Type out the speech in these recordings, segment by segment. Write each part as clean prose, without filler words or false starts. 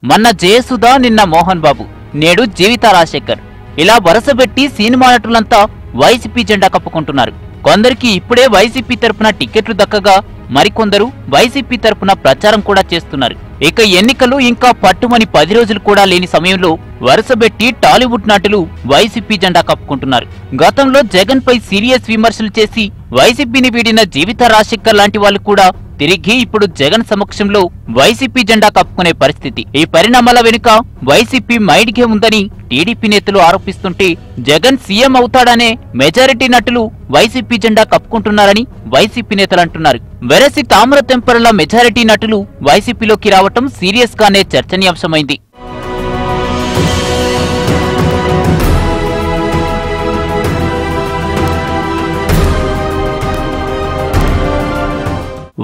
మొన్న జయసుధ, నిన్న మోహన్ బాబు, నేడు జీవిత రాజశేఖర్. ఇలా వరుసబెట్టి సినిమా నటులంతా వైసీపీ జెండా కప్పుకుంటున్నారు. కొందరికి ఇప్పుడే వైసీపీ తరపున టికెట్లు దక్కగా మరికొందరు వైసీపీ తరపున ప్రచారం కూడా చేస్తున్నారు. ఇక ఎన్నికలు ఇంకా పట్టుమని 10 రోజులు కూడా లేని సమయంలో వరుసబెట్టి టాలీవుడ్ నటులు వైసీపీ జెండా కప్పుకుంటున్నారు. గతంలో జగన్ పై సీరియస్ విమర్శలు చేసి వైసీపీని వీడిన జీవిత రాజశేఖర్ లాంటి వాళ్ళు కూడా తిరిగి ఇప్పుడు జగన్ సమక్షంలో వైసీపీ జెండా కప్పుకునే పరిస్థితి. ఈ పరిణామాల వెనుక వైసీపీ మైండ్ గేమ్ ఉందని టీడీపీ నేతలు ఆరోపిస్తుంటే, జగన్ సీఎం అవుతాడనే మెజారిటీ నటులు వైసీపీ జెండా కప్పుకుంటున్నారని వైసీపీ నేతలు అంటున్నారు. వెరసి తామ్ర తెంపరల మెజారిటీ నటులు వైసీపీలోకి రావటం సీరియస్ గానే చర్చనీయాంశమైంది.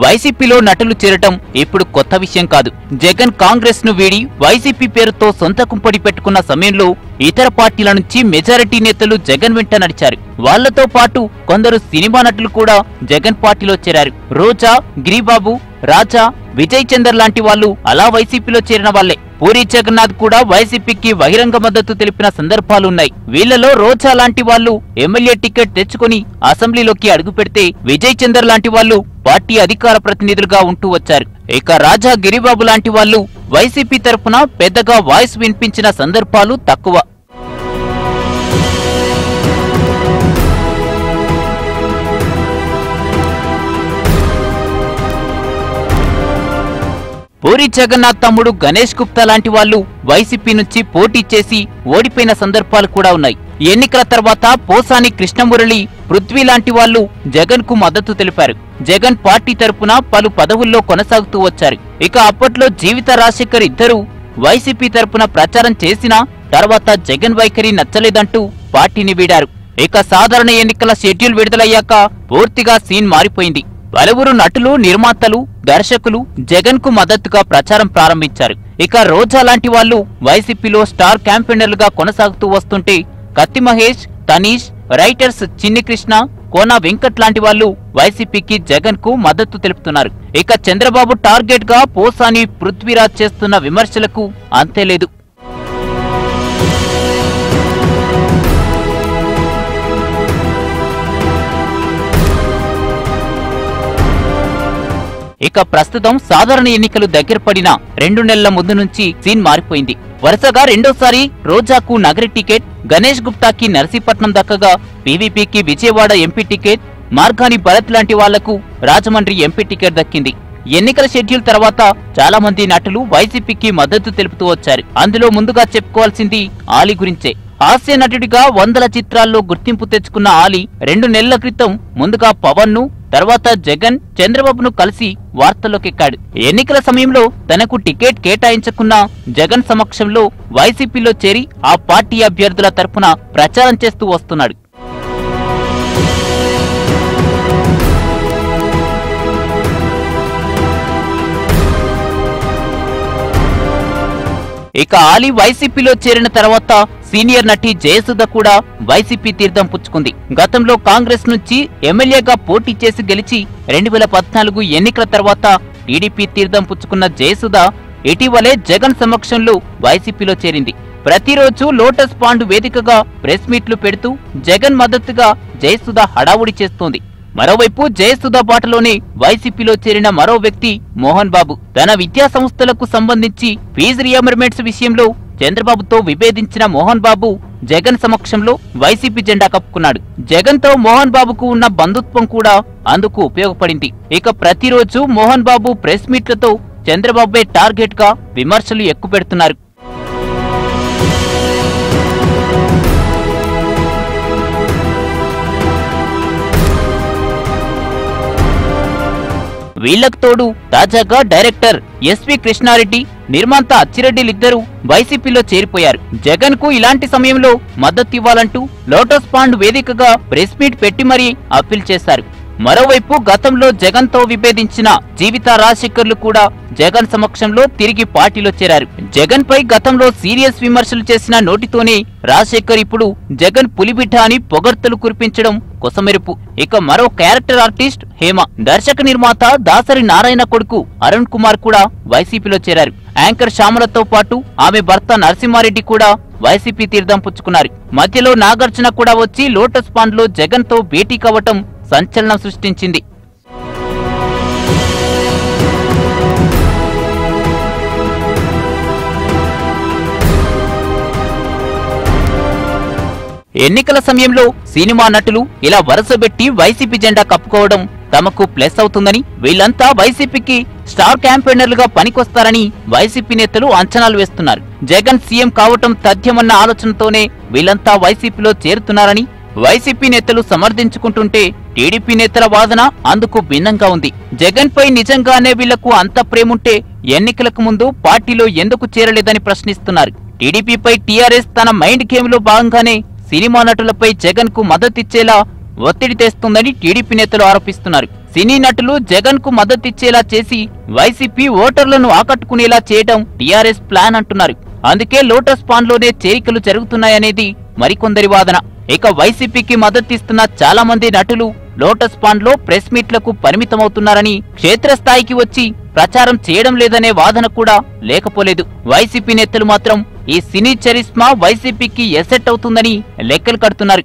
వైసీపీలో నటులు చేరటం ఇప్పుడు కొత్త విషయం కాదు. జగన్ కాంగ్రెస్ ను వీడి వైసీపీ పేరుతో సొంత కుంపడి పెట్టుకున్న సమయంలో ఇతర పార్టీల నుంచి మెజారిటీ నేతలు జగన్ వెంట నడిచారు. వాళ్లతో పాటు కొందరు సినిమా నటులు కూడా జగన్ పార్టీలో చేరారు. రోజా, గిరిబాబు, రాజా, విజయ్ చందర్ లాంటి వాళ్ళు అలా వైసీపీలో చేరిన వాళ్లే. పూరి జగన్నాథ్ కూడా వైసీపీకి బహిరంగ మద్దతు తెలిపిన సందర్భాలున్నాయి. వీళ్లలో రోజా లాంటి వాళ్ళు ఎమ్మెల్యే టికెట్ తెచ్చుకుని అసెంబ్లీలోకి అడుగుపెడితే, విజయ్ చందర్ లాంటి వాళ్ళు పార్టీ అధికార ప్రతినిధులుగా ఉంటూ వచ్చారు. ఇక రాజా, గిరిబాబు లాంటి వాళ్ళు వైసీపీ తరపున పెద్దగా వాయిస్ వినిపించిన సందర్భాలు తక్కువ. పూరి జగన్నాథ్ తమ్ముడు గణేష్ గుప్తా లాంటి వాళ్ళు వైసీపీ నుంచి పోటీ చేసి ఓడిపోయిన సందర్భాలు కూడా ఉన్నాయి. ఎన్నికల తర్వాత పోసాని కృష్ణమురళి, పృథ్వీ లాంటి వాళ్ళు జగన్ కు మద్దతు తెలిపారు. జగన్ పార్టీ తరపున పలు పదవుల్లో కొనసాగుతూ వచ్చారు. ఇక అప్పట్లో జీవిత రాజశేఖర్ ఇద్దరు వైసీపీ తరపున ప్రచారం చేసినా తర్వాత జగన్ వైఖరి నచ్చలేదంటూ పార్టీని వీడారు. ఇక సాధారణ ఎన్నికల షెడ్యూల్ విడుదలయ్యాక పూర్తిగా సీన్ మారిపోయింది. పలువురు నటులు, నిర్మాతలు, దర్శకులు జగన్ కు మద్దతుగా ప్రచారం ప్రారంభించారు. ఇక రోజా లాంటి వాళ్ళు వైసీపీలో స్టార్ క్యాంపెయినర్లుగా కొనసాగుతూ వస్తుంటే, కత్తి మహేష్, తనీష్, రైటర్స్ చిన్ని కృష్ణ, కోన వెంకట్ లాంటి వాళ్ళు వైసీపీకి జగన్ కు మద్దతు తెలుపుతున్నారు. ఇక చంద్రబాబు టార్గెట్ గా పోసాని, పృథ్వీరాజ్ చేస్తున్న విమర్శలకు అంతేలేదు. ఇక ప్రస్తుతం సాధారణ ఎన్నికలు దగ్గర పడిన 2 నెలల ముందు నుంచి సీన్ మారిపోయింది. వరుసగా రెండోసారి రోజాకు నగరి టికెట్, గణేష్ గుప్తాకి నర్సీపట్నం దక్కగా పీవీపీకి విజయవాడ ఎంపీ టికెట్, మార్గాని భరత్ లాంటి వాళ్లకు రాజమండ్రి ఎంపీ టికెట్ దక్కింది. ఎన్నికల షెడ్యూల్ తర్వాత చాలా మంది నటులు వైసీపీకి మద్దతు తెలుపుతూ వచ్చారు. అందులో ముందుగా చెప్పుకోవాల్సింది ఆలీ గురించే. హాస్య నటుడిగా 100ల చిత్రాల్లో గుర్తింపు తెచ్చుకున్న ఆలీ 2 నెలల క్రితం ముందుగా పవన్ ను, తర్వాత జగన్, చంద్రబాబును కలిసి వార్తల్లోకెక్కాడు. ఎన్నికల సమయంలో తనకు టికెట్ కేటాయించకున్న జగన్ సమక్షంలో వైసీపీలో చేరి ఆ పార్టీ అభ్యర్థుల తరపున ప్రచారం చేస్తూ వస్తున్నాడు. ఇక ఆలీ వైసీపీలో చేరిన తర్వాత సీనియర్ నటి జయసుధ కూడా వైసీపీ తీర్థం పుచ్చుకుంది. గతంలో కాంగ్రెస్ నుంచి ఎమ్మెల్యేగా పోటీ చేసి గెలిచి 2014 ఎన్నికల తర్వాత టీడీపీ తీర్థం పుచ్చుకున్న జయసుధ ఇటీవలే జగన్ సమక్షంలో వైసీపీలో చేరింది. ప్రతిరోజు లోటస్ పాండ్ వేదికగా ప్రెస్ మీట్లు పెడుతూ జగన్ మద్దతుగా జయసుధ హడావుడి చేస్తోంది. మరోవైపు జయసుధ బాటలోనే వైసీపీలో చేరిన మరో వ్యక్తి మోహన్ బాబు. తన విద్యా సంస్థలకు సంబంధించి ఫీజు రియంబర్స్మెంట్స్ విషయంలో చంద్రబాబుతో విభేదించిన మోహన్ బాబు జగన్ సమక్షంలో వైసీపీ జెండా కప్పుకున్నాడు. జగన్ తో మోహన్ బాబుకు ఉన్న బంధుత్వం కూడా అందుకు ఉపయోగపడింది. ఇక ప్రతిరోజు మోహన్ బాబు ప్రెస్ మీట్లతో చంద్రబాబే టార్గెట్ గా విమర్శలు ఎక్కుపెడుతున్నారు. వీళ్లకు తోడు తాజాగా డైరెక్టర్ ఎస్వి కృష్ణారెడ్డి, నిర్మాత అచ్చిరెడ్డిలిద్దరూ వైసీపీలో చేరిపోయారు. జగన్ కు ఇలాంటి సమయంలో మద్దతు ఇవ్వాలంటూ లోటస్ పాండ్ వేదికగా ప్రెస్ మీట్ పెట్టి మరీ అప్పీల్ చేశారు. మరోవైపు గతంలో జగన్ తో విభేదించిన జీవిత రాజశేఖర్లు కూడా జగన్ సమక్షంలో తిరిగి పార్టీలో చేరారు. జగన్ పై గతంలో సీరియస్ విమర్శలు చేసిన నోటితోనే రాజశేఖర్ ఇప్పుడు జగన్ పులిబిడ్డ అని పొగడ్తలు కురిపించడం కొసమెరుపు. ఇక మరో క్యారెక్టర్ ఆర్టిస్ట్ హేమ, దర్శక నిర్మాత దాసరి నారాయణ కొడుకు అరుణ్ కుమార్ కూడా వైసీపీలో చేరారు. యాంకర్ శ్యామలతో పాటు ఆమె భర్త నరసింహారెడ్డి కూడా వైసీపీ తీర్థం పుచ్చుకున్నారు. మధ్యలో నాగార్జున కూడా వచ్చి లోటస్ పాండ్ లో జగన్ తో భేటీ కావటం సంచలనం సృష్టించింది. ఎన్నికల సమయంలో సినిమా నటులు ఇలా వరుసబెట్టి వైసీపీ జెండా కప్పుకోవడం తమకు ప్లస్ అవుతుందని, వీళ్లంతా వైసీపీకి స్టార్ క్యాంపెయినర్లుగా పనికొస్తారని వైసీపీ నేతలు అంచనాలు వేస్తున్నారు. జగన్ సీఎం కావటం తథ్యమన్న ఆలోచనతోనే వీళ్లంతా వైసీపీలో చేరుతున్నారని వైసీపీ నేతలు సమర్థించుకుంటుంటే, టీడీపీ నేతల వాదన అందుకు భిన్నంగా ఉంది. జగన్ పై నిజంగానే వీళ్లకు అంత ప్రేముంటే ఎన్నికలకు ముందు పార్టీలో ఎందుకు చేరలేదని ప్రశ్నిస్తున్నారు. టీడీపీపై టీఆర్ఎస్ తన మైండ్ గేమ్ లో భాగంగానే సినిమా నటులపై జగన్ కు మద్దతిచ్చేలా ఒత్తిడి తెస్తుందని టీడీపీ నేతలు ఆరోపిస్తున్నారు. సినీ నటులు జగన్ కు మద్దతిచ్చేలా చేసి వైసీపీ ఓటర్లను ఆకట్టుకునేలా చేయడం టీఆర్ఎస్ ప్లాన్ అంటున్నారు. అందుకే లోటస్ పాండ్ లోనే చేరికలు జరుగుతున్నాయనేది మరికొందరి వాదన. ఇక వైసీపీకి మద్దతిస్తున్న చాలా మంది నటులు లోటస్ పాండ్ లో ప్రెస్ మీట్లకు పరిమితమవుతున్నారని, క్షేత్రస్థాయికి వచ్చి ప్రచారం చేయడం లేదనే వాదన కూడా లేకపోలేదు. వైసీపీ నేతలు మాత్రం ఈ సినీ చరిస్మా వైసీపీకి ఎసెట్ అవుతుందని లెక్కలు కడుతున్నారు.